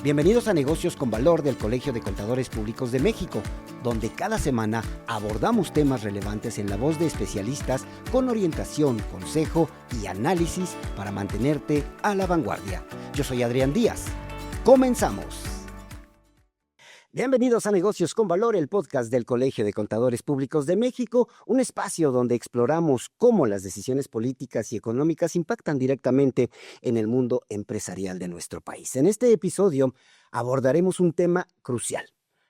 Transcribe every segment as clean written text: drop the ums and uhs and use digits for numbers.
Bienvenidos a Negocios con Valor del Colegio de Contadores Públicos de México, donde cada semana abordamos temas relevantes en la voz de especialistas con orientación, consejo y análisis para mantenerte a la vanguardia. Yo soy Adrián Díaz. ¡Comenzamos! Bienvenidos a Negocios con Valor, el podcast del Colegio de Contadores Públicos de México, un espacio donde exploramos cómo las decisiones políticas y económicas impactan directamente en el mundo empresarial de nuestro país. En este episodio abordaremos un tema crucial,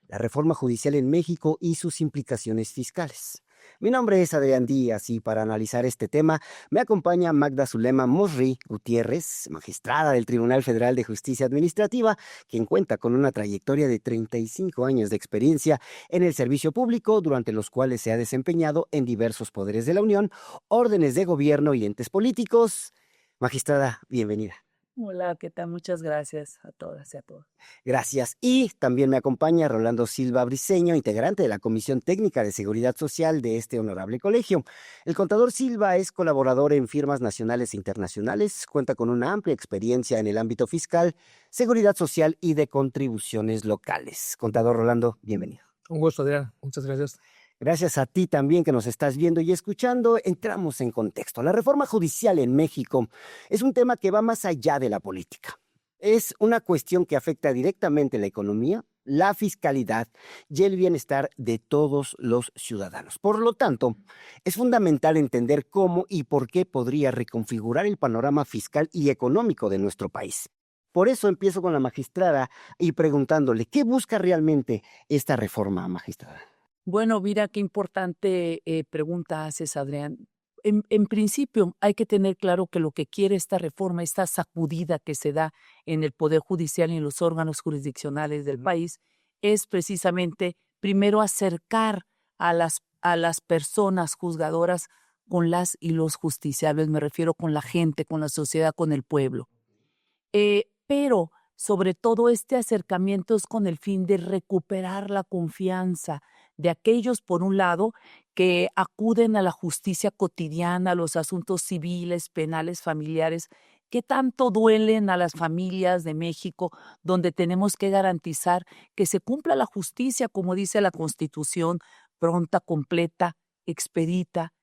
la reforma judicial en México y sus implicaciones fiscales. Mi nombre es Adrián Díaz y para analizar este tema me acompaña Magda Zulema Mosri Gutiérrez, magistrada del Tribunal Federal de Justicia Administrativa, quien cuenta con una trayectoria de 35 años de experiencia en el servicio público, durante los cuales se ha desempeñado en diversos poderes de la Unión, órdenes de gobierno y entes políticos. Magistrada, bienvenida. Hola, ¿qué tal? Muchas gracias a todas y a todos. Gracias. Y también me acompaña Rolando Silva Briceño, integrante de la Comisión Técnica de Seguridad Social de este honorable colegio. El contador Silva es colaborador en firmas nacionales e internacionales, cuenta con una amplia experiencia en el ámbito fiscal, seguridad social y de contribuciones locales. Contador Rolando, bienvenido. Un gusto, Adrián. Muchas gracias. Gracias a ti también que nos estás viendo y escuchando. Entramos en contexto. La reforma judicial en México es un tema que va más allá de la política. Es una cuestión que afecta directamente la economía, la fiscalidad y el bienestar de todos los ciudadanos. Por lo tanto, es fundamental entender cómo y por qué podría reconfigurar el panorama fiscal y económico de nuestro país. Por eso empiezo con la magistrada y preguntándole, ¿qué busca realmente esta reforma, magistrada? Bueno, mira qué importante pregunta haces, Adrián. En principio, hay que tener claro que lo que quiere esta reforma, esta sacudida que se da en el Poder Judicial y en los órganos jurisdiccionales del país, es precisamente, primero, acercar a las personas juzgadoras con las y los justiciables. Me refiero con la gente, con la sociedad, con el pueblo. Pero, sobre todo, este acercamiento es con el fin de recuperar la confianza de aquellos, por un lado, que acuden a la justicia cotidiana, a los asuntos civiles, penales, familiares, que tanto duelen a las familias de México, donde tenemos que garantizar que se cumpla la justicia, como dice la Constitución, pronta, completa, expedita,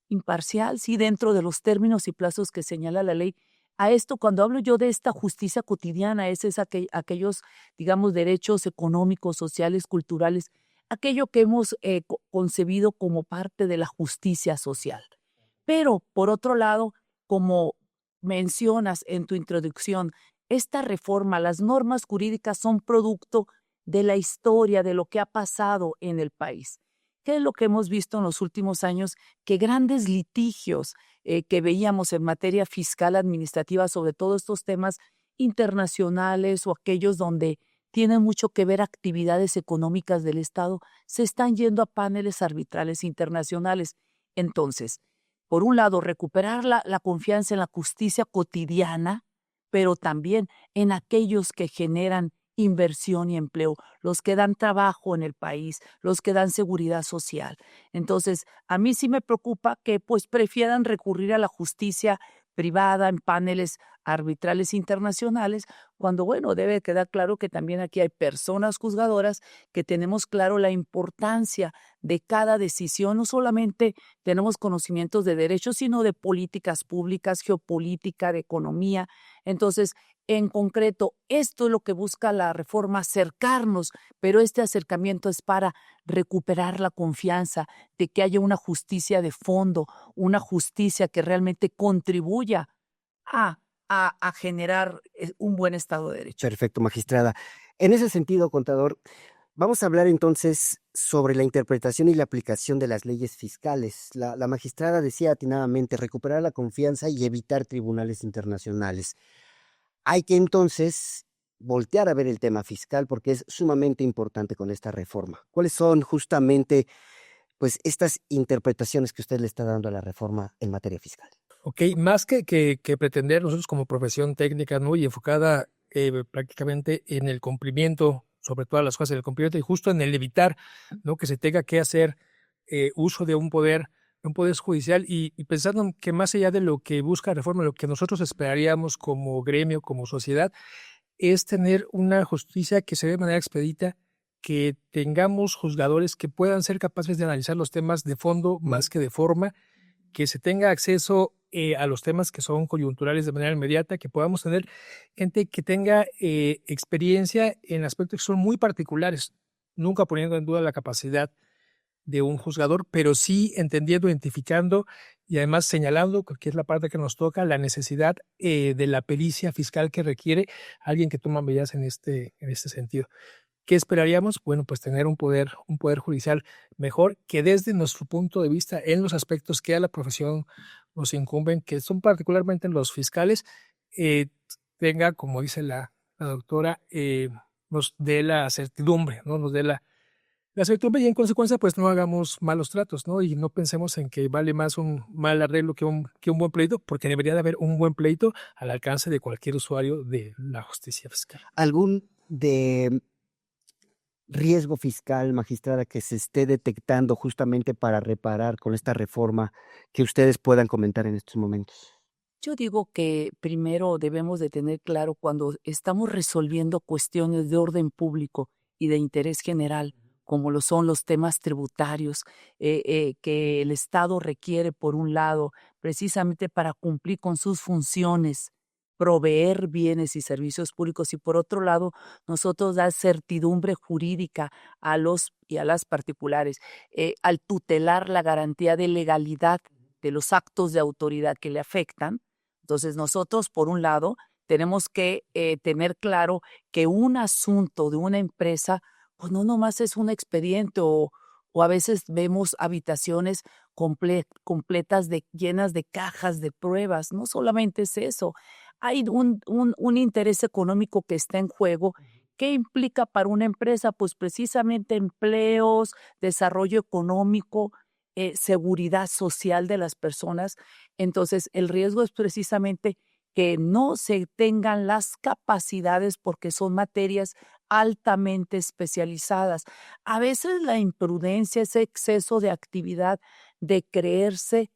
imparcial, sí, dentro de los términos y plazos que señala la ley. A esto, cuando hablo yo de esta justicia cotidiana, es aquellos, digamos, derechos económicos, sociales, culturales, aquello que hemos concebido como parte de la justicia social. Pero, por otro lado, como mencionas en tu introducción, esta reforma, las normas jurídicas son producto de la historia, de lo que ha pasado en el país. ¿Qué es lo que hemos visto en los últimos años? Que grandes litigios que veíamos en materia fiscal, administrativa, sobre todo estos temas internacionales o aquellos donde tienen mucho que ver actividades económicas del Estado, se están yendo a paneles arbitrales internacionales. Entonces, por un lado, recuperar la confianza en la justicia cotidiana, pero también en aquellos que generan inversión y empleo, los que dan trabajo en el país, los que dan seguridad social. Entonces, a mí sí me preocupa que pues prefieran recurrir a la justicia privada en paneles arbitrales internacionales, cuando, bueno, debe quedar claro que también aquí hay personas juzgadoras que tenemos claro la importancia de cada decisión. No solamente tenemos conocimientos de derechos, sino de políticas públicas, geopolítica, de economía. Entonces, en concreto, esto es lo que busca la reforma, acercarnos, pero este acercamiento es para recuperar la confianza de que haya una justicia de fondo, una justicia que realmente contribuya a generar un buen Estado de Derecho. Perfecto, magistrada. En ese sentido, contador, vamos a hablar entonces sobre la interpretación y la aplicación de las leyes fiscales. La magistrada decía atinadamente recuperar la confianza y evitar tribunales internacionales. Hay que entonces voltear a ver el tema fiscal porque es sumamente importante con esta reforma. ¿Cuáles son justamente pues, estas interpretaciones que usted le está dando a la reforma en materia fiscal? Ok, más que pretender nosotros como profesión técnica, ¿no? Y enfocada prácticamente en el cumplimiento, sobre todas las cosas del cumplimiento y justo en el evitar, ¿no? Que se tenga que hacer uso de un poder judicial y pensando que más allá de lo que busca reforma, lo que nosotros esperaríamos como gremio, como sociedad, es tener una justicia que se dé de manera expedita, que tengamos juzgadores que puedan ser capaces de analizar los temas de fondo más que de forma, que se tenga acceso a los temas que son coyunturales de manera inmediata, que podamos tener gente que tenga experiencia en aspectos que son muy particulares, nunca poniendo en duda la capacidad de un juzgador, pero sí entendiendo, identificando y además señalando, que es la parte que nos toca, la necesidad de la pericia fiscal que requiere alguien que toma medidas en este sentido. ¿Qué esperaríamos? Bueno, pues tener un poder judicial mejor, que desde nuestro punto de vista, en los aspectos que a la profesión nos incumben, que son particularmente los fiscales, tenga, como dice la doctora, nos dé la certidumbre, ¿no? Nos dé la certidumbre y en consecuencia, pues no hagamos malos tratos, ¿no? Y no pensemos en que vale más un mal arreglo que un buen pleito, porque debería de haber un buen pleito al alcance de cualquier usuario de la justicia fiscal. ¿Algún de riesgo fiscal, magistrada, que se esté detectando justamente para reparar con esta reforma que ustedes puedan comentar en estos momentos? Yo digo que primero debemos de tener claro cuando estamos resolviendo cuestiones de orden público y de interés general, como lo son los temas tributarios, que el Estado requiere, por un lado, precisamente para cumplir con sus funciones, proveer bienes y servicios públicos, y por otro lado, nosotros dar certidumbre jurídica a los y a las particulares, al tutelar la garantía de legalidad de los actos de autoridad que le afectan. Entonces, nosotros, por un lado, tenemos que tener claro que un asunto de una empresa, pues no nomás es un expediente o a veces vemos habitaciones completas llenas de cajas de pruebas. No solamente es eso, hay un interés económico que está en juego. ¿Qué implica para una empresa? Pues precisamente empleos, desarrollo económico, seguridad social de las personas. Entonces, el riesgo es precisamente que no se tengan las capacidades porque son materias altamente especializadas. A veces la imprudencia, ese exceso de actividad de creerse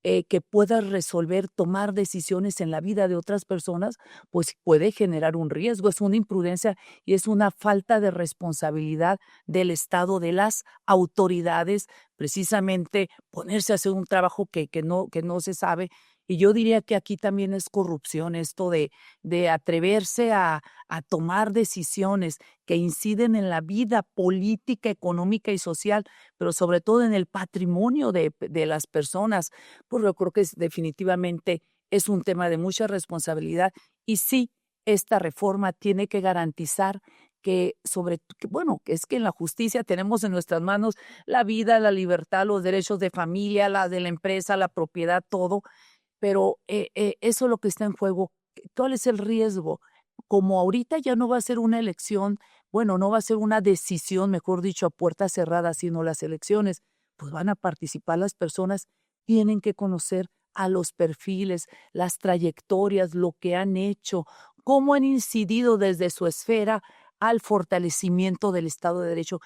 que pueda resolver, tomar decisiones en la vida de otras personas, pues puede generar un riesgo. Es una imprudencia y es una falta de responsabilidad del Estado, de las autoridades, precisamente ponerse a hacer un trabajo que no se sabe. Y yo diría que aquí también es corrupción esto de atreverse a tomar decisiones que inciden en la vida política, económica y social, pero sobre todo en el patrimonio de las personas. Pues yo creo que definitivamente es un tema de mucha responsabilidad y sí, esta reforma tiene que garantizar que bueno, es que en la justicia tenemos en nuestras manos la vida, la libertad, los derechos de familia, la de la empresa, la propiedad, todo, pero eso es lo que está en juego. ¿Cuál es el riesgo? Como ahorita ya no va a ser una elección, bueno, no va a ser una decisión, mejor dicho, a puerta cerrada, sino las elecciones, pues van a participar las personas, tienen que conocer a los perfiles, las trayectorias, lo que han hecho, cómo han incidido desde su esfera al fortalecimiento del Estado de Derecho,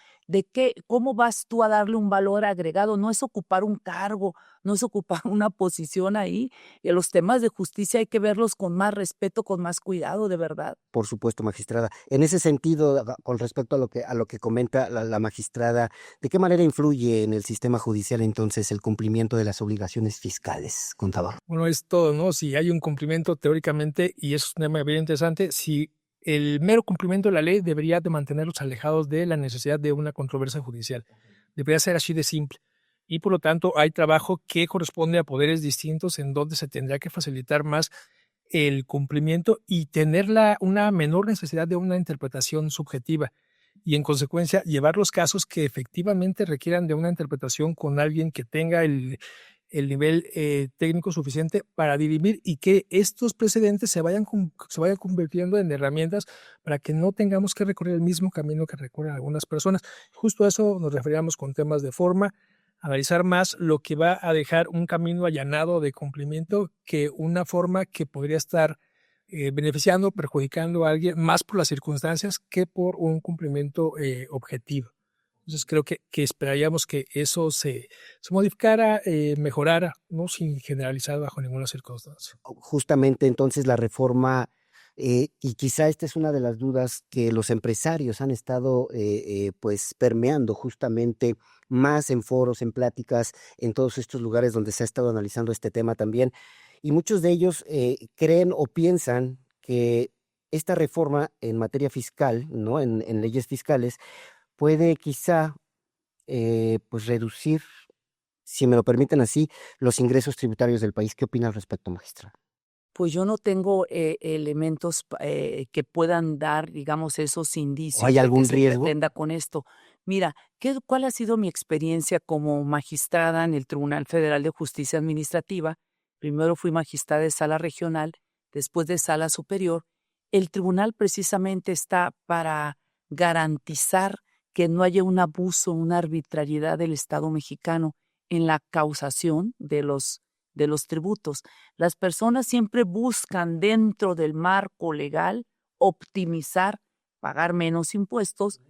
cómo vas tú a darle un valor agregado, no es ocupar un cargo, no es ocupar una posición ahí, y los temas de justicia hay que verlos con más respeto, con más cuidado, de verdad. Por supuesto, magistrada. En ese sentido, con respecto a lo que comenta la magistrada, ¿de qué manera influye en el sistema judicial entonces el cumplimiento de las obligaciones fiscales, contador? Bueno, es todo, ¿no? Si hay un cumplimiento teóricamente, y es un tema bien interesante, si el mero cumplimiento de la ley debería de mantenerlos alejados de la necesidad de una controversia judicial. Debería ser así de simple. Y por lo tanto hay trabajo que corresponde a poderes distintos en donde se tendría que facilitar más el cumplimiento y tener una menor necesidad de una interpretación subjetiva y en consecuencia llevar los casos que efectivamente requieran de una interpretación con alguien que tenga el nivel técnico suficiente para dirimir y que estos precedentes se vayan convirtiendo en herramientas para que no tengamos que recorrer el mismo camino que recorren algunas personas. Justo a eso nos referíamos con temas de forma, analizar más lo que va a dejar un camino allanado de cumplimiento que una forma que podría estar beneficiando, perjudicando a alguien más por las circunstancias que por un cumplimiento objetivo. Entonces creo que esperaríamos que eso se modificara, mejorara, no sin generalizar bajo ninguna circunstancia. Justamente entonces la reforma Y quizá esta es una de las dudas que los empresarios han estado pues permeando justamente más en foros, en pláticas, en todos estos lugares donde se ha estado analizando este tema también. Y muchos de ellos creen o piensan que esta reforma en materia fiscal, ¿no? En leyes fiscales, puede quizá pues reducir, si me lo permiten así, los ingresos tributarios del país. ¿Qué opina al respecto, magistrada? Pues yo no tengo elementos que puedan dar, digamos, esos ¿O hay indicios de que algún se riesgo? pretenda con esto. Mira, ¿cuál ha sido mi experiencia como magistrada en el Tribunal Federal de Justicia Administrativa? Primero fui magistrada de sala regional, después de sala superior. El tribunal precisamente está para garantizar que no haya un abuso, una arbitrariedad del Estado mexicano en la causación de los tributos. Las personas siempre buscan dentro del marco legal optimizar, pagar menos impuestos.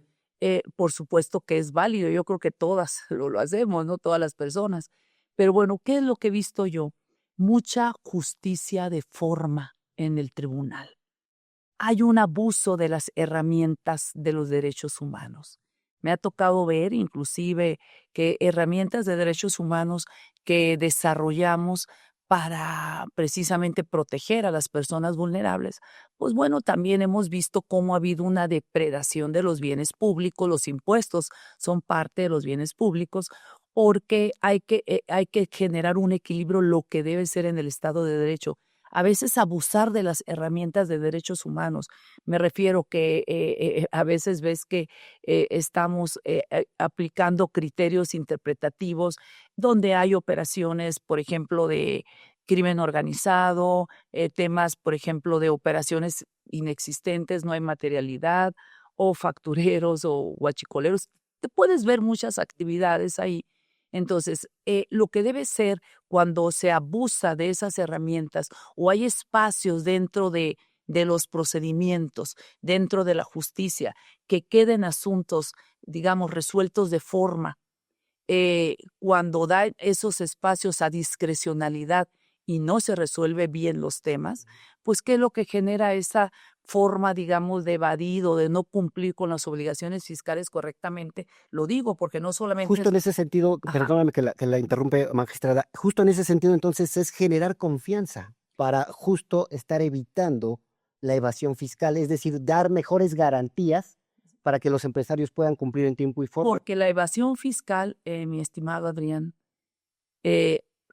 Por supuesto que es válido, yo creo que todas lo hacemos, ¿no? Todas las personas. Pero bueno, ¿qué es lo que he visto yo? Mucha justicia de forma en el tribunal. Hay un abuso de las herramientas de los derechos humanos. Me ha tocado ver inclusive que herramientas de derechos humanos que desarrollamos para precisamente proteger a las personas vulnerables, pues bueno, también hemos visto cómo ha habido una depredación de los bienes públicos, los impuestos son parte de los bienes públicos, porque hay que generar un equilibrio, lo que debe ser en el Estado de Derecho. A veces abusar de las herramientas de derechos humanos. Me refiero que a veces ves que estamos aplicando criterios interpretativos donde hay operaciones, por ejemplo, de crimen organizado, temas, por ejemplo, de operaciones inexistentes, no hay materialidad, o factureros o guachicoleros. Te puedes ver muchas actividades ahí. Entonces, lo que debe ser cuando se abusa de esas herramientas o hay espacios dentro de los procedimientos, dentro de la justicia, que queden asuntos, digamos, resueltos de forma, cuando da esos espacios a discrecionalidad y no se resuelve bien los temas, pues ¿qué es lo que genera esa forma, digamos, de evadir o de no cumplir con las obligaciones fiscales correctamente? Lo digo porque no solamente Justo es... en ese sentido, Ajá. perdóname que la interrumpe, magistrada, justo en ese sentido, entonces, es generar confianza para justo estar evitando la evasión fiscal, es decir, dar mejores garantías para que los empresarios puedan cumplir en tiempo y forma. Porque la evasión fiscal, mi estimado Adrián,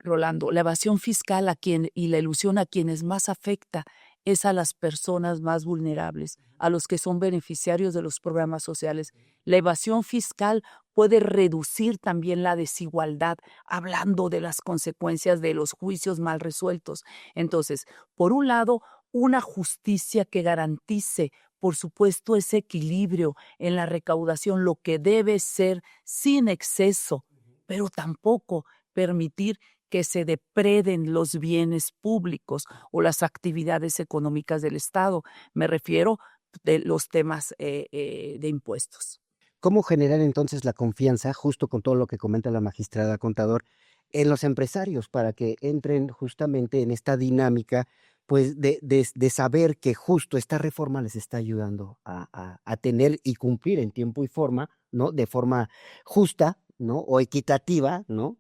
Rolando, la evasión fiscal y la ilusión a quienes más afecta es a las personas más vulnerables, a los que son beneficiarios de los programas sociales. La evasión fiscal puede reducir también la desigualdad, hablando de las consecuencias de los juicios mal resueltos. Entonces, por un lado, una justicia que garantice, por supuesto, ese equilibrio en la recaudación, lo que debe ser sin exceso, pero tampoco permitir que se depreden los bienes públicos o las actividades económicas del Estado. Me refiero de los temas de impuestos. ¿Cómo generar entonces la confianza, justo con todo lo que comenta la magistrada contador, en los empresarios para que entren justamente en esta dinámica, pues de saber que justo esta reforma les está ayudando a tener y cumplir en tiempo y forma, ¿no? De forma justa, ¿no? O equitativa, ¿no?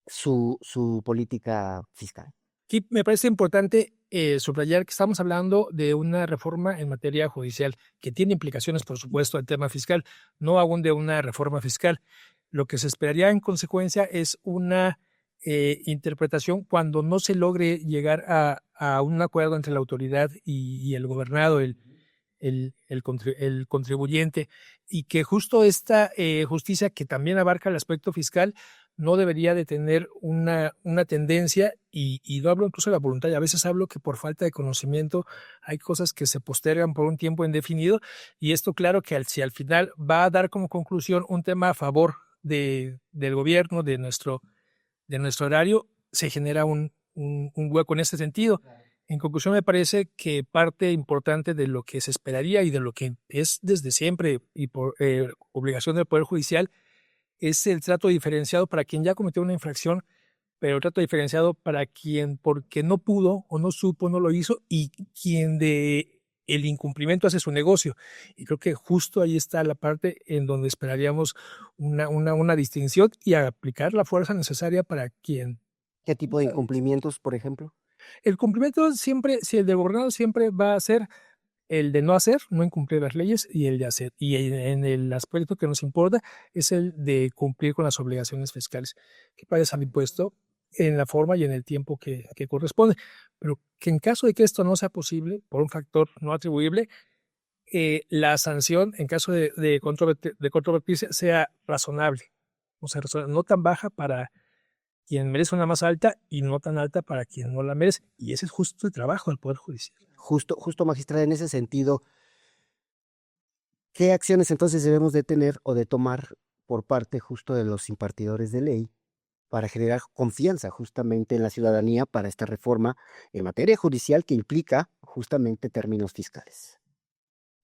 Su política fiscal. Aquí me parece importante subrayar que estamos hablando de una reforma en materia judicial que tiene implicaciones, por supuesto, al tema fiscal, no aún de una reforma fiscal. Lo que se esperaría en consecuencia es una interpretación cuando no se logre llegar a un acuerdo entre la autoridad y el gobernado, el contribuyente, y que justo esta justicia que también abarca el aspecto fiscal no debería de tener una tendencia, y no hablo incluso de la voluntad, a veces hablo que por falta de conocimiento hay cosas que se postergan por un tiempo indefinido, y esto claro que si al final va a dar como conclusión un tema a favor del gobierno, de nuestro horario, se genera un hueco en ese sentido. En conclusión, me parece que parte importante de lo que se esperaría y de lo que es desde siempre y por obligación del Poder Judicial es el trato diferenciado para quien ya cometió una infracción, pero trato diferenciado para quien porque no pudo o no supo, no lo hizo, y quien de el incumplimiento hace su negocio. Y creo que justo ahí está la parte en donde esperaríamos una distinción y aplicar la fuerza necesaria para quien. ¿Qué tipo de incumplimientos, por ejemplo? El cumplimiento siempre, si el de gobernado siempre va a ser el de no hacer, no incumplir las leyes, y el de hacer. Y en el aspecto que nos importa es el de cumplir con las obligaciones fiscales que pagues al impuesto en la forma y en el tiempo que corresponde. Pero que en caso de que esto no sea posible, por un factor no atribuible, la sanción, en caso de controvertirse, sea razonable. O sea, no tan baja para quien merece una más alta y no tan alta para quien no la merece. Y ese es justo el trabajo del Poder Judicial. Justo, magistrada, en ese sentido, ¿qué acciones entonces debemos de tener o de tomar por parte justo de los impartidores de ley para generar confianza justamente en la ciudadanía para esta reforma en materia judicial que implica justamente términos fiscales?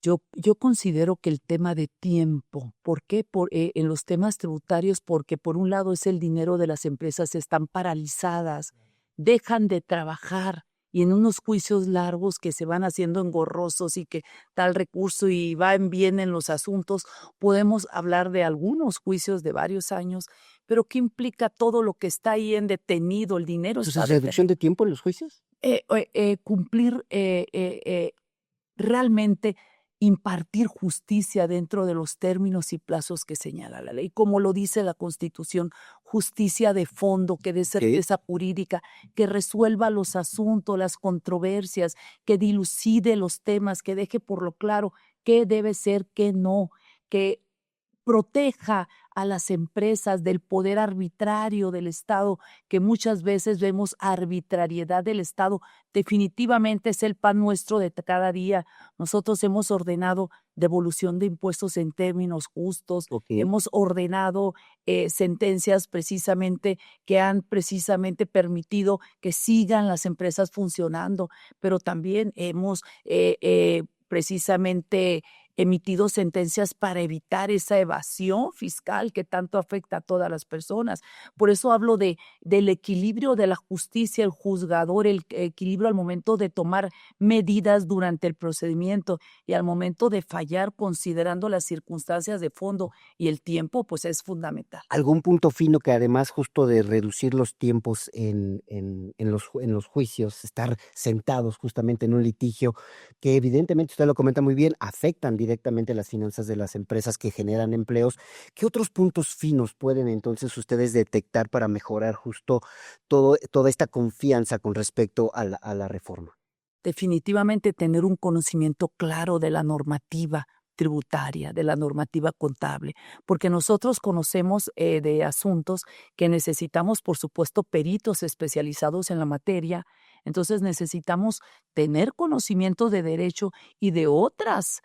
Yo considero que el tema de tiempo, ¿por qué? En los temas tributarios, porque por un lado es el dinero de las empresas, están paralizadas, dejan de trabajar y en unos juicios largos que se van haciendo engorrosos y que tal recurso y van bien en los asuntos, podemos hablar de algunos juicios de varios años, pero ¿qué implica todo lo que está ahí en detenido? El dinero está Entonces, ¿reducción de tiempo en los juicios? cumplir realmente impartir justicia dentro de los términos y plazos que señala la ley. Como lo dice la Constitución, justicia de fondo, que dé certeza jurídica, que resuelva los asuntos, las controversias, que dilucide los temas, que deje por lo claro qué debe ser, qué no, que proteja a las empresas del poder arbitrario del Estado, que muchas veces vemos arbitrariedad del Estado. Definitivamente es el pan nuestro de cada día. Nosotros hemos ordenado devolución de impuestos en términos justos, hemos ordenado sentencias precisamente que han precisamente permitido que sigan las empresas funcionando, pero también hemos precisamente emitido sentencias para evitar esa evasión fiscal que tanto afecta a todas las personas. Por eso hablo del equilibrio de la justicia, el juzgador, el equilibrio al momento de tomar medidas durante el procedimiento y al momento de fallar, considerando las circunstancias de fondo y el tiempo, pues es fundamental. ¿Algún punto fino que además justo de reducir los tiempos en los juicios, estar sentados justamente en un litigio, que evidentemente usted lo comenta muy bien, afectan directamente las finanzas de las empresas que generan empleos? ¿Qué otros puntos finos pueden entonces ustedes detectar para mejorar justo toda esta confianza con respecto a la reforma? Definitivamente tener un conocimiento claro de la normativa tributaria, de la normativa contable, porque nosotros conocemos de asuntos que necesitamos, por supuesto, peritos especializados en la materia. Entonces necesitamos tener conocimiento de derecho y de otras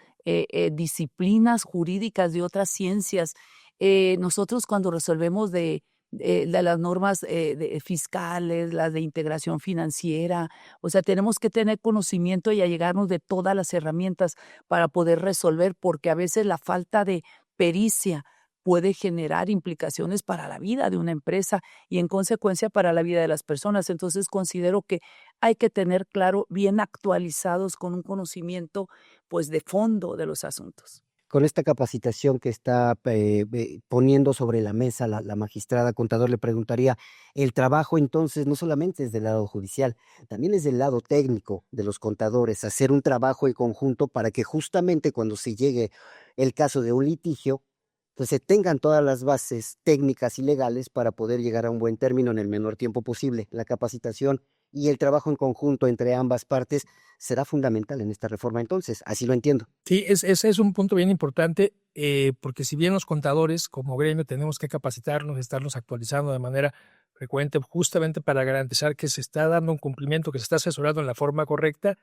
disciplinas jurídicas, de otras ciencias. Nosotros cuando resolvemos de las normas fiscales, las de integración financiera, o sea, tenemos que tener conocimiento y allegarnos de todas las herramientas para poder resolver, porque a veces la falta de pericia puede generar implicaciones para la vida de una empresa y en consecuencia para la vida de las personas. Entonces considero que hay que tener claro, bien actualizados con un conocimiento pues de fondo de los asuntos. Con esta capacitación que está poniendo sobre la mesa la magistrada Contador, le preguntaría, el trabajo entonces no solamente es del lado judicial, también es del lado técnico de los contadores, hacer un trabajo en conjunto para que justamente cuando se llegue el caso de un litigio, pues se tengan todas las bases técnicas y legales para poder llegar a un buen término en el menor tiempo posible. La capacitación y el trabajo en conjunto entre ambas partes será fundamental en esta reforma entonces, así lo entiendo. Sí, ese es un punto bien importante, porque si bien los contadores como gremio tenemos que capacitarnos, estarnos actualizando de manera frecuente, justamente para garantizar que se está dando un cumplimiento, que se está asesorando en la forma correcta,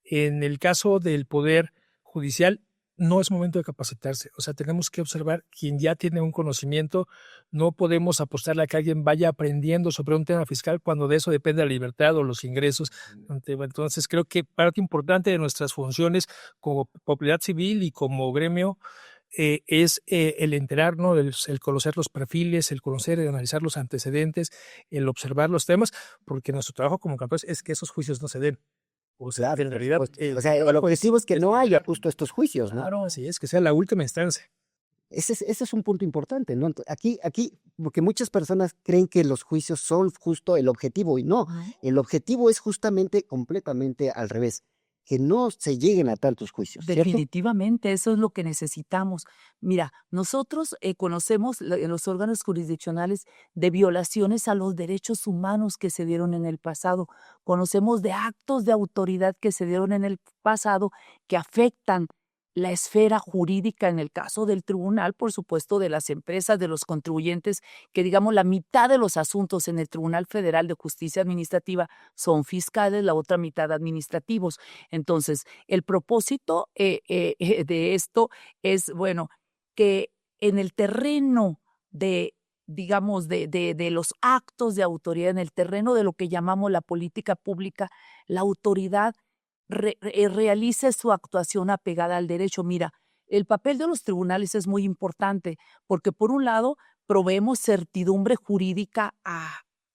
en el caso del Poder Judicial no es momento de capacitarse. O sea, tenemos que observar quien ya tiene un conocimiento. No podemos apostarle a que alguien vaya aprendiendo sobre un tema fiscal cuando de eso depende la libertad o los ingresos. Entonces, creo que parte importante de nuestras funciones como propiedad civil y como gremio es el enterarnos, el conocer los perfiles, el conocer y analizar los antecedentes, el observar los temas, porque nuestro trabajo como campeones es que esos juicios no se den. O sea, Claro, en por realidad, supuesto. O sea, el objetivo es que no haya justo estos juicios, ¿no? claro, así es, que sea la última instancia. Ese es un punto importante, ¿no? Aquí, porque muchas personas creen que los juicios son justo el objetivo, y no, ¿no? el objetivo es justamente completamente al revés, que no se lleguen a tantos juicios, ¿cierto? Definitivamente, eso es lo que necesitamos. Mira, nosotros conocemos en los órganos jurisdiccionales de violaciones a los derechos humanos que se dieron en el pasado. Conocemos de actos de autoridad que se dieron en el pasado que afectan la esfera jurídica, en el caso del tribunal, por supuesto, de las empresas, de los contribuyentes, que digamos la mitad de los asuntos en el Tribunal Federal de Justicia Administrativa son fiscales, la otra mitad administrativos. Entonces, el propósito de esto es, bueno, que en el terreno de, digamos, de los actos de autoridad, en el terreno de lo que llamamos la política pública, la autoridad realice su actuación apegada al derecho. Mira, el papel de los tribunales es muy importante porque, por un lado, proveemos certidumbre jurídica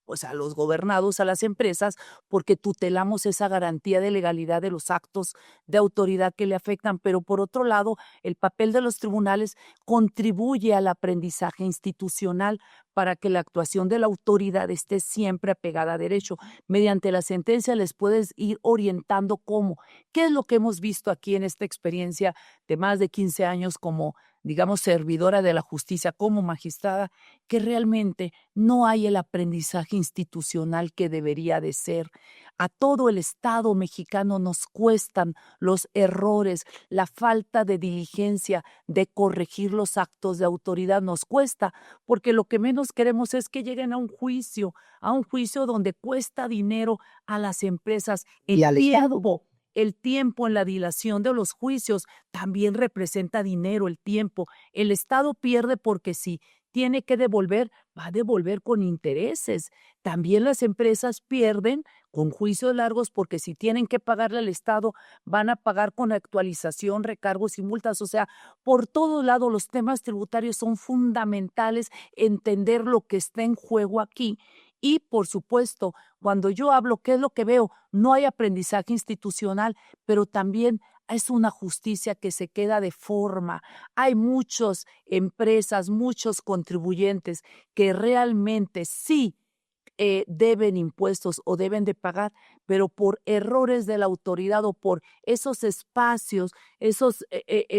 pues a los gobernados, a las empresas, porque tutelamos esa garantía de legalidad de los actos de autoridad que le afectan, pero por otro lado, el papel de los tribunales contribuye al aprendizaje institucional para que la actuación de la autoridad esté siempre apegada a derecho. Mediante la sentencia les puedes ir orientando cómo, qué es lo que hemos visto aquí en esta experiencia de más de 15 años como, digamos, servidora de la justicia, como magistrada, que realmente no hay el aprendizaje institucional que debería de ser. A todo el Estado mexicano nos cuestan los errores, la falta de diligencia de corregir los actos de autoridad nos cuesta, porque lo que menos queremos es que lleguen a un juicio donde cuesta dinero a las empresas, Y al Estado. el tiempo en la dilación de los juicios también representa dinero, el tiempo. El Estado pierde porque si tiene que devolver, va a devolver con intereses. También las empresas pierden con juicios largos porque si tienen que pagarle al Estado, van a pagar con actualización, recargos y multas. O sea, por todos lados los temas tributarios son fundamentales, entender lo que está en juego aquí. Y, por supuesto, cuando yo hablo, ¿qué es lo que veo? No hay aprendizaje institucional, pero también es una justicia que se queda de forma. Hay muchas empresas, muchos contribuyentes que realmente sí deben impuestos o deben de pagar, pero por errores de la autoridad o por esos espacios, esos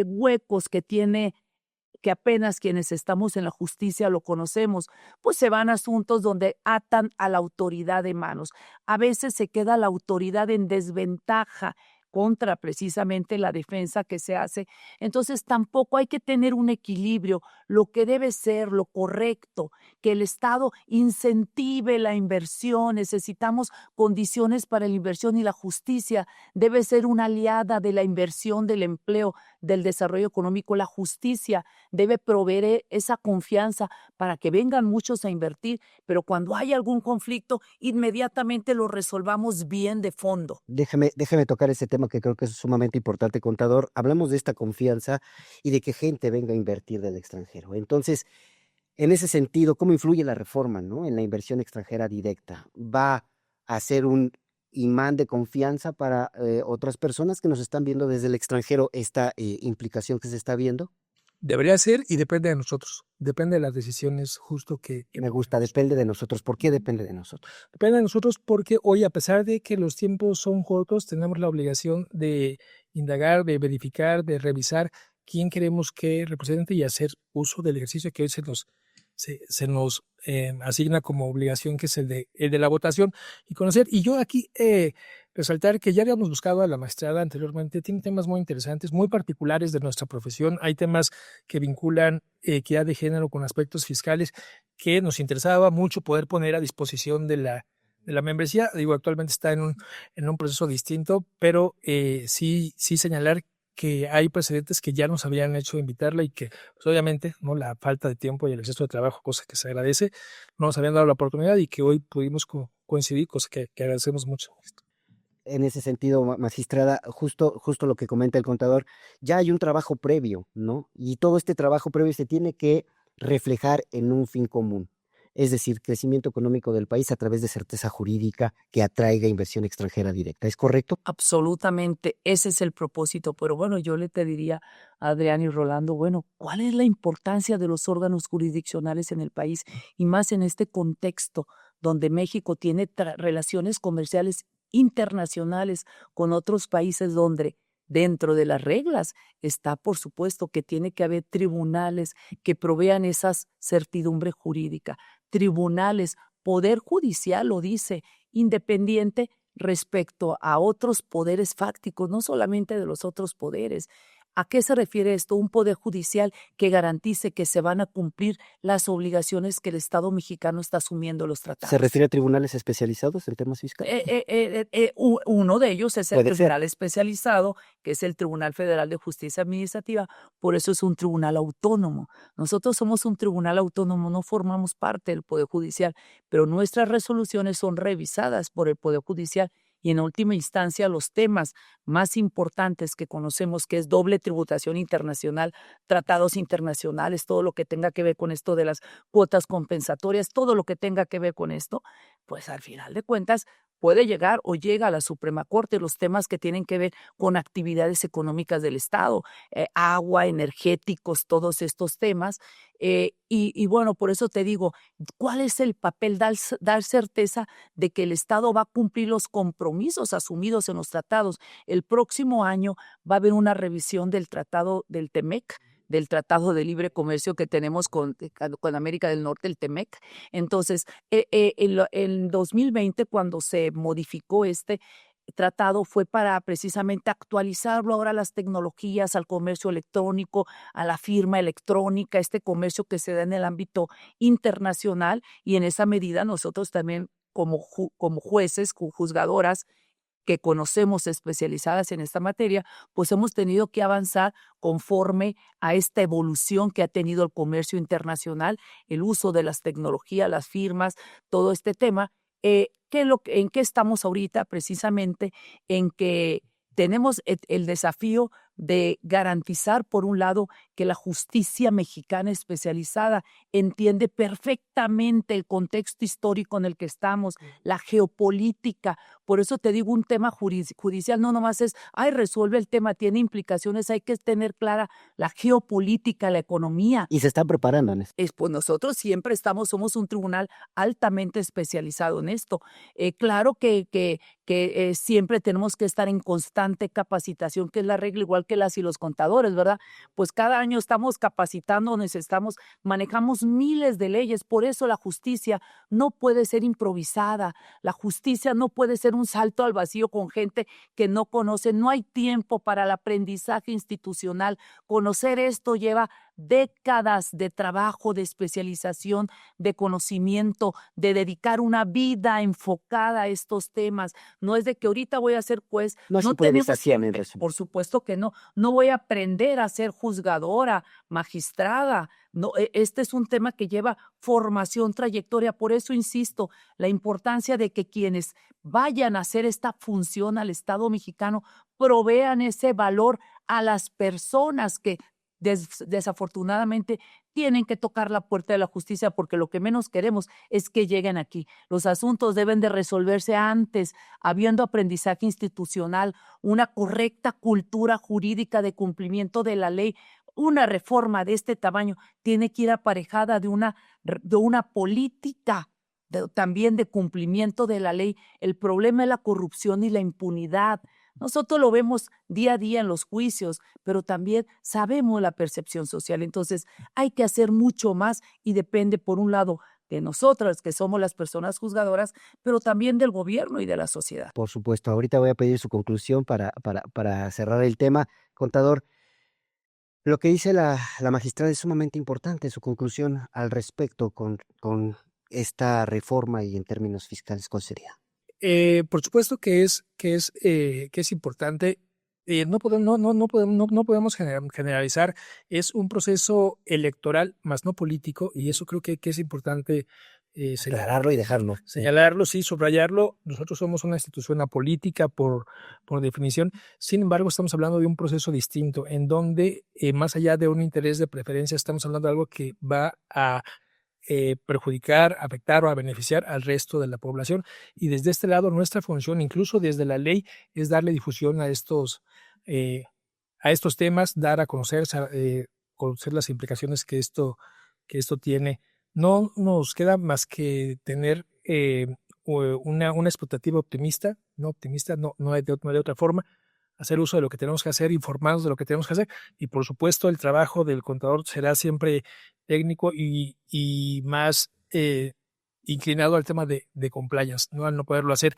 huecos que tiene, que apenas quienes estamos en la justicia lo conocemos, pues se van a asuntos donde atan a la autoridad de manos. A veces se queda la autoridad en desventaja contra precisamente la defensa que se hace. Entonces tampoco hay que tener un equilibrio, lo que debe ser lo correcto, que el Estado incentive la inversión, necesitamos condiciones para la inversión y la justicia debe ser una aliada de la inversión, del empleo, del desarrollo económico. La justicia debe proveer esa confianza para que vengan muchos a invertir, pero cuando hay algún conflicto, inmediatamente lo resolvamos bien de fondo. Déjame tocar ese tema que creo que es sumamente importante, contador. Hablamos de esta confianza y de que gente venga a invertir del extranjero. Entonces, en ese sentido, ¿cómo influye la reforma, ¿no? En la inversión extranjera directa? ¿Va a ser un imán de confianza para otras personas que nos están viendo desde el extranjero esta implicación que se está viendo? Debería ser y depende de nosotros. Depende de las decisiones justo que Me gusta, depende de nosotros. ¿Por qué depende de nosotros? depende de nosotros porque hoy, a pesar de que los tiempos son cortos, tenemos la obligación de indagar, de verificar, de revisar quién queremos que represente y hacer uso del ejercicio que hoy se nos asigna como obligación, que es el de la votación y conocer. Y yo aquí resaltar que ya habíamos buscado a la magistrada anteriormente, tiene temas muy interesantes, muy particulares de nuestra profesión. Hay temas que vinculan equidad de género con aspectos fiscales que nos interesaba mucho poder poner a disposición de la membresía. Digo, actualmente está en un proceso distinto, pero sí señalar que hay precedentes que ya nos habían hecho invitarla y que, pues, obviamente, no, la falta de tiempo y el exceso de trabajo, cosa que se agradece, no nos habían dado la oportunidad y que hoy pudimos coincidir, cosa que agradecemos mucho. en ese sentido, magistrada, justo lo que comenta el contador, ya hay un trabajo previo, ¿no? Y todo este trabajo previo se tiene que reflejar en un fin común, es decir, crecimiento económico del país a través de certeza jurídica que atraiga inversión extranjera directa. ¿Es correcto? Absolutamente, ese es el propósito. Pero bueno, yo le te diría a Adrián y Rolando, bueno, ¿cuál es la importancia de los órganos jurisdiccionales en el país? Y más en este contexto donde México tiene relaciones comerciales internacionales con otros países donde dentro de las reglas está, por supuesto, que tiene que haber tribunales que provean esas certidumbre jurídica, tribunales, poder judicial lo dice, independiente respecto a otros poderes fácticos, no solamente de los otros poderes. ¿A qué se refiere esto? Un poder judicial que garantice que se van a cumplir las obligaciones que el Estado mexicano está asumiendo los ¿Se tratados. refiere a tribunales especializados en temas fiscales? Uno de ellos es el Puede ser. tribunal especializado, que es el Tribunal Federal de Justicia Administrativa, por eso es un tribunal autónomo. Nosotros somos un tribunal autónomo, no formamos parte del Poder Judicial, pero nuestras resoluciones son revisadas por el Poder Judicial y en última instancia los temas más importantes que conocemos, que es doble tributación internacional, tratados internacionales, todo lo que tenga que ver con esto de las cuotas compensatorias, todo lo que tenga que ver con esto, pues al final de cuentas puede llegar o llega a la Suprema Corte los temas que tienen que ver con actividades económicas del Estado, agua, energéticos, todos estos temas. Y bueno, por eso te digo, ¿cuál es el papel? Dar certeza de que el Estado va a cumplir los compromisos asumidos en los tratados. El próximo año va a haber una revisión del tratado del TEMEC, del Tratado de Libre Comercio que tenemos con América del Norte, el TEMEC. Entonces, en 2020, cuando se modificó este tratado, fue para precisamente actualizarlo ahora a las tecnologías, al comercio electrónico, a la firma electrónica, este comercio que se da en el ámbito internacional, y en esa medida nosotros también como jueces, juzgadoras, que conocemos especializadas en esta materia, pues hemos tenido que avanzar conforme a esta evolución que ha tenido el comercio internacional, el uso de las tecnologías, las firmas, todo este tema. ¿En qué estamos ahorita? Precisamente en que tenemos el desafío de garantizar, por un lado, que la justicia mexicana especializada entiende perfectamente el contexto histórico en el que estamos, la geopolítica. Por eso te digo, un tema judicial no nomás es, resuelve el tema, tiene implicaciones, hay que tener clara la geopolítica, la economía. Y se están preparando en eso. Pues nosotros siempre somos un tribunal altamente especializado en esto. Claro que siempre tenemos que estar en constante capacitación, que es la regla, igual que las y los contadores, ¿verdad? Pues cada año estamos capacitándonos, manejamos miles de leyes, por eso la justicia no puede ser improvisada, la justicia no puede ser un salto al vacío con gente que no conoce, no hay tiempo para el aprendizaje institucional, conocer esto lleva décadas de trabajo, de especialización, de conocimiento, de dedicar una vida enfocada a estos temas. No es de que ahorita voy a ser juez. No es No improvisación en tenemos, resumen. por supuesto que no. No voy a aprender a ser juzgadora, magistrada. No, este es un tema que lleva formación, trayectoria. Por eso insisto, la importancia de que quienes vayan a hacer esta función al Estado mexicano provean ese valor a las personas que desafortunadamente tienen que tocar la puerta de la justicia, porque lo que menos queremos es que lleguen aquí. Los asuntos deben de resolverse antes, habiendo aprendizaje institucional, una correcta cultura jurídica de cumplimiento de la ley. Una reforma de este tamaño tiene que ir aparejada de una política también de cumplimiento de la ley. El problema es la corrupción y la impunidad. Nosotros lo vemos día a día en los juicios, pero también sabemos la percepción social. Entonces, hay que hacer mucho más y depende, por un lado, de nosotras, que somos las personas juzgadoras, pero también del gobierno y de la sociedad. Por supuesto, ahorita voy a pedir su conclusión para cerrar el tema. Contador, lo que dice la magistrada es sumamente importante, su conclusión al respecto con esta reforma y en términos fiscales, ¿cuál sería? Por supuesto que es importante. No podemos generalizar. Es un proceso electoral, más no político, y eso creo que es importante Aclararlo y dejarlo. Señalarlo, sí, subrayarlo. Nosotros somos una institución apolítica por definición. Sin embargo, estamos hablando de un proceso distinto en donde, más allá de un interés de preferencia, estamos hablando de algo que va a perjudicar, afectar o a beneficiar al resto de la población. Y desde este lado, nuestra función, incluso desde la ley, es darle difusión a estos temas, dar a conocer, conocer las implicaciones que esto tiene. No nos queda más que tener una expectativa optimista, no hay de otra forma, hacer uso de lo que tenemos que hacer, informarnos de lo que tenemos que hacer, y por supuesto el trabajo del contador será siempre técnico y más inclinado al tema de compliance, ¿no? Al no poderlo hacer.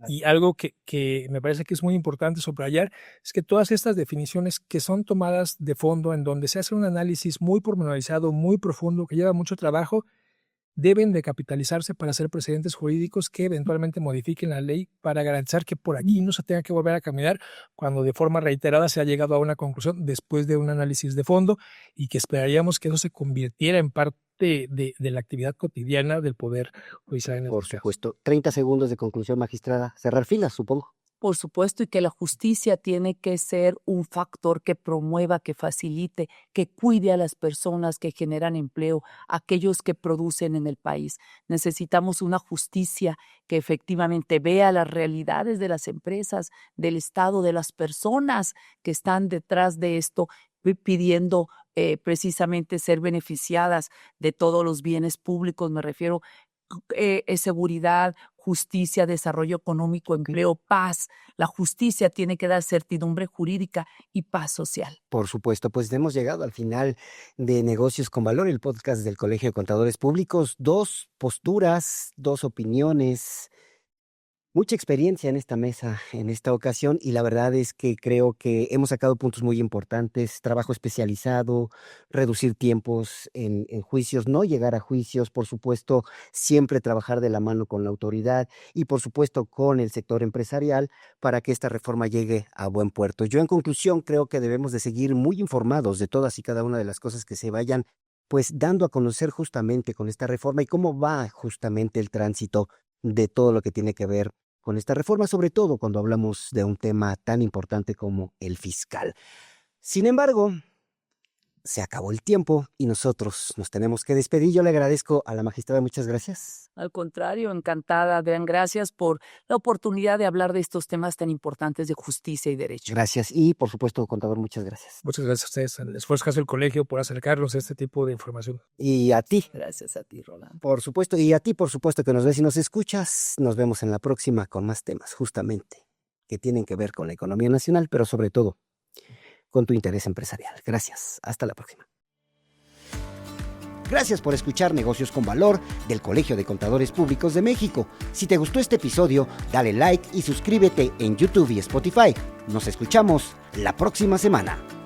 Y algo que me parece que es muy importante subrayar es que todas estas definiciones que son tomadas de fondo, en donde se hace un análisis muy pormenorizado, muy profundo, que lleva mucho trabajo, deben de capitalizarse para ser precedentes jurídicos que eventualmente modifiquen la ley para garantizar que por aquí no se tenga que volver a caminar cuando de forma reiterada se ha llegado a una conclusión después de un análisis de fondo, y que esperaríamos que eso se convirtiera en parte de la actividad cotidiana del Poder Judicial. Por supuesto. 30 segundos de conclusión, magistrada. Cerrar filas, supongo. Por supuesto, y que la justicia tiene que ser un factor que promueva, que facilite, que cuide a las personas que generan empleo, aquellos que producen en el país. Necesitamos una justicia que efectivamente vea las realidades de las empresas, del Estado, de las personas que están detrás de esto, pidiendo precisamente ser beneficiadas de todos los bienes públicos. Me refiero seguridad, justicia, desarrollo económico, empleo, paz. La justicia tiene que dar certidumbre jurídica y paz social. Por supuesto, pues hemos llegado al final de Negocios con Valor, el podcast del Colegio de Contadores Públicos. 2 posturas, 2 opiniones, mucha experiencia en esta mesa en esta ocasión, y la verdad es que creo que hemos sacado puntos muy importantes: trabajo especializado, reducir tiempos en juicios, no llegar a juicios, por supuesto, siempre trabajar de la mano con la autoridad y por supuesto con el sector empresarial para que esta reforma llegue a buen puerto. Yo, en conclusión, creo que debemos de seguir muy informados de todas y cada una de las cosas que se vayan pues dando a conocer justamente con esta reforma y cómo va justamente el tránsito de todo lo que tiene que ver con esta reforma, sobre todo cuando hablamos de un tema tan importante como el fiscal. Sin embargo, se acabó el tiempo y nosotros nos tenemos que despedir. Yo le agradezco a la magistrada, muchas gracias. Al contrario, encantada, Adrián. Gracias por la oportunidad de hablar de estos temas tan importantes de justicia y derecho. Gracias y, por supuesto, contador, muchas gracias. Muchas gracias a ustedes, al esfuerzo que hace el colegio por acercarnos a este tipo de información. Y a ti. Gracias a ti, Rolando. Por supuesto, y a ti, por supuesto, que nos ves y nos escuchas. Nos vemos en la próxima con más temas, justamente, que tienen que ver con la economía nacional, pero sobre todo con tu interés empresarial. Gracias. Hasta la próxima. Gracias por escuchar Negocios con Valor del Colegio de Contadores Públicos de México. Si te gustó este episodio, dale like y suscríbete en YouTube y Spotify. Nos escuchamos la próxima semana.